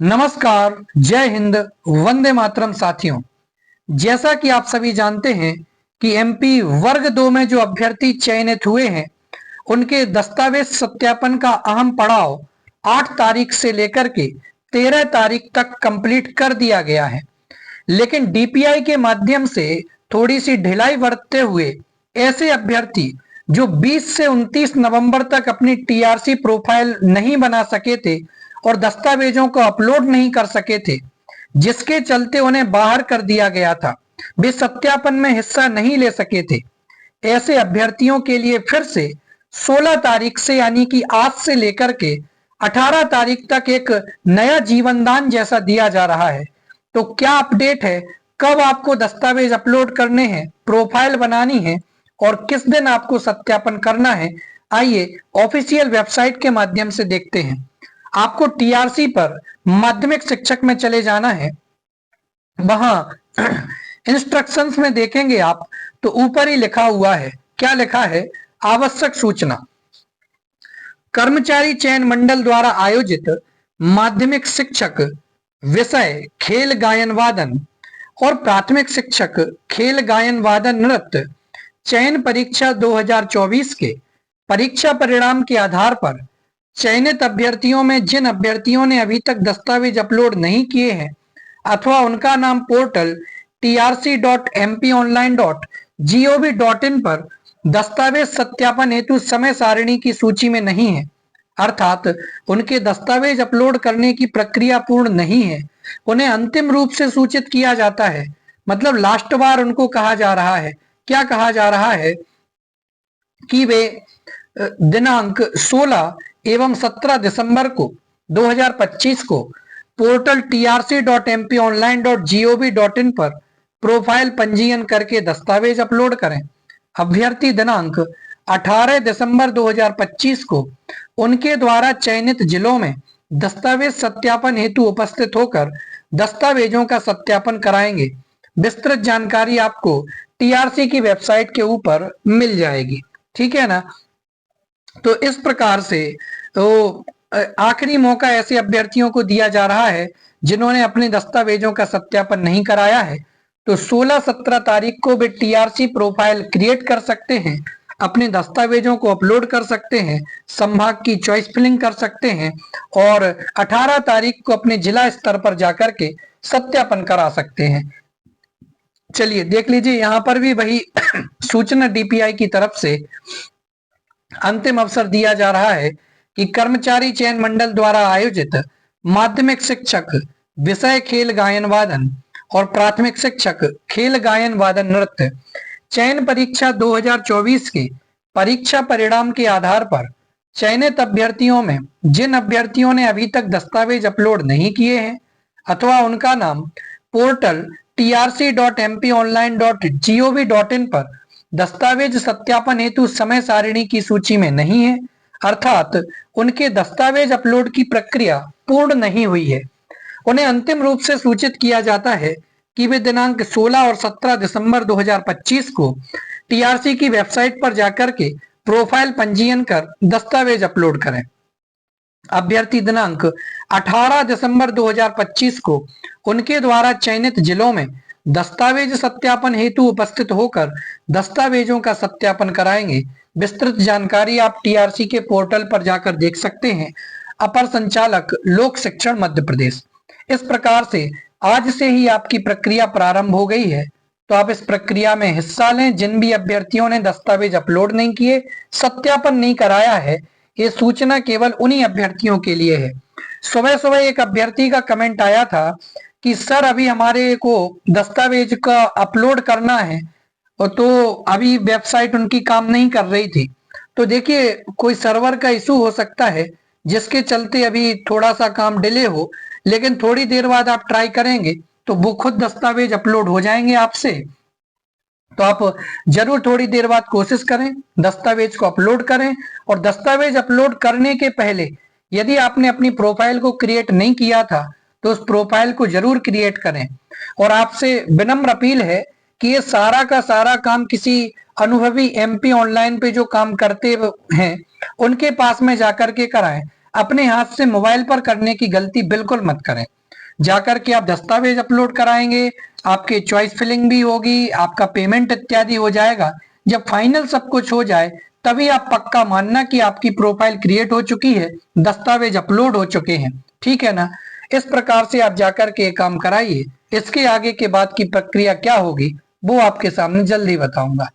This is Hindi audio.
नमस्कार, जय हिंद, वंदे मातरम साथियों। जैसा कि आप सभी जानते हैं कि एमपी वर्ग 2 में जो अभ्यर्थी चयनित हुए हैं उनके दस्तावेज सत्यापन का अहम पड़ाव 8 तारीख से लेकर के 13 तारीख तक कंप्लीट कर दिया गया है। लेकिन डीपीआई के माध्यम से थोड़ी सी ढिलाई बरतते हुए ऐसे अभ्यर्थी जो 20 से 29 नवंबर तक अपनी टीआरसी प्रोफाइल नहीं बना सके थे और दस्तावेजों को अपलोड नहीं कर सके थे, जिसके चलते उन्हें बाहर कर दिया गया था, वे सत्यापन में हिस्सा नहीं ले सके थे। ऐसे अभ्यर्थियों के लिए फिर से 16 तारीख से यानी कि आज से लेकर के 18 तारीख तक एक नया जीवनदान जैसा दिया जा रहा है। तो क्या अपडेट है, कब आपको दस्तावेज अपलोड करने हैं, प्रोफाइल बनानी है और किस दिन आपको सत्यापन करना है, आइए ऑफिशियल वेबसाइट के माध्यम से देखते हैं। आपको टीआरसी पर माध्यमिक शिक्षक में चले जाना है। वहां इंस्ट्रक्शंस में देखेंगे आप तो ऊपर ही लिखा हुआ है, क्या लिखा है, आवश्यक सूचना। कर्मचारी चयन मंडल द्वारा आयोजित माध्यमिक शिक्षक विषय खेल गायन वादन और प्राथमिक शिक्षक खेल गायन वादन नृत्य चयन परीक्षा 2024 के परीक्षा परिणाम के आधार पर चयनित अभ्यर्थियों में जिन अभ्यर्थियों ने अभी तक दस्तावेज अपलोड नहीं किए हैं अथवा उनका नाम पोर्टल trc.mponline.gov.in पर दस्तावेज सत्यापन हेतु समय सारिणी की सूची में नहीं है, अर्थात उनके दस्तावेज अपलोड करने की प्रक्रिया पूर्ण नहीं है, उन्हें अंतिम रूप से सूचित किया जाता है। मतलब लास्ट बार उनको कहा जा रहा है, क्या कहा जा रहा है कि वे दिनांक 16 एवं 17 दिसंबर को 2025 को पोर्टल trc.mponline.gov.in पर प्रोफाइल पंजीयन करके दस्तावेज अपलोड करें। अभ्यर्थी दिनांक 18 दिसंबर 2025 को उनके द्वारा चयनित जिलों में दस्तावेज सत्यापन हेतु उपस्थित होकर दस्तावेजों का सत्यापन कराएंगे। विस्तृत जानकारी आपको टीआरसी की वेबसाइट के ऊपर मिल जाएगी, ठीक है ना। तो इस प्रकार से तो आखिरी मौका ऐसे अभ्यर्थियों को दिया जा रहा है जिन्होंने अपने दस्तावेजों का सत्यापन नहीं कराया है। तो 16-17 तारीख को वे टीआरसी प्रोफाइल क्रिएट कर सकते हैं, अपने दस्तावेजों को अपलोड कर सकते हैं, संभाग की चॉइस फिलिंग कर सकते हैं और 18 तारीख को अपने जिला स्तर पर जाकर के सत्यापन करा सकते हैं। चलिए देख लीजिए, यहाँ पर भी वही सूचना डीपीआई की तरफ से अंतिम अवसर दिया जा रहा है कि कर्मचारी चयन मंडल द्वारा आयोजित माध्यमिक शिक्षक विषय खेल गायन वादन और प्राथमिक शिक्षक खेल गायन वादन नृत्य चयन परीक्षा 2024 के परीक्षा परिणाम के आधार पर चयनित अभ्यर्थियों में जिन अभ्यर्थियों ने अभी तक दस्तावेज अपलोड नहीं किए हैं अथवा उनका नाम पोर्टल trc.mponline.gov.in पर दस्तावेज सत्यापन हेतु समय सारिणी की सूची में नहीं है, अर्थात उनके दस्तावेज अपलोड की प्रक्रिया पूर्ण नहीं हुई है, उन्हें अंतिम रूप से सूचित किया जाता है कि वे दिनांक 16 और 17 दिसंबर 2025 को टीआरसी की वेबसाइट पर जाकर के प्रोफाइल पंजीयन कर दस्तावेज अपलोड करें। अभ्यर्थी दिनांक 18 दिसंबर 2025 को उनके द्वारा चयनित जिलों में दस्तावेज सत्यापन हेतु उपस्थित होकर दस्तावेजों का सत्यापन कराएंगे। विस्तृत जानकारी आप टीआरसी के पोर्टल पर जाकर देख सकते हैं। अपर संचालक लोक शिक्षण मध्य प्रदेश। इस प्रकार से आज से ही आपकी प्रक्रिया प्रारंभ हो गई है, तो आप इस प्रक्रिया में हिस्सा लें। जिन भी अभ्यर्थियों ने दस्तावेज अपलोड नहीं किए, सत्यापन नहीं कराया है, ये सूचना केवल उन्हीं अभ्यर्थियों के लिए है। सुबह सुबह एक अभ्यर्थी का कमेंट आया था कि सर अभी हमारे को दस्तावेज का अपलोड करना है, तो अभी वेबसाइट उनकी काम नहीं कर रही थी। तो देखिए, कोई सर्वर का इशू हो सकता है जिसके चलते अभी थोड़ा सा काम डिले हो, लेकिन थोड़ी देर बाद आप ट्राई करेंगे तो वो खुद दस्तावेज अपलोड हो जाएंगे आपसे। तो आप जरूर थोड़ी देर बाद कोशिश करें, दस्तावेज को अपलोड करें। और दस्तावेज अपलोड करने के पहले यदि आपने अपनी प्रोफाइल को क्रिएट नहीं किया था तो उस प्रोफाइल को जरूर क्रिएट करें। और आपसे विनम्र अपील है कि ये सारा का सारा काम किसी अनुभवी एमपी ऑनलाइन पे जो काम करते हैं उनके पास में जाकर के कराएं। अपने हाथ से मोबाइल पर करने की गलती बिल्कुल मत करें। जाकर के आप दस्तावेज अपलोड कराएंगे, आपके चॉइस फिलिंग भी होगी, आपका पेमेंट इत्यादि हो जाएगा। जब फाइनल सब कुछ हो जाए तभी आप पक्का मानना कि आपकी प्रोफाइल क्रिएट हो चुकी है, दस्तावेज अपलोड हो चुके हैं। ठीक है ना? इस प्रकार से आप जाकर के काम कराइए। इसके आगे के बाद की प्रक्रिया क्या होगी वो आपके सामने जल्द ही बताऊंगा।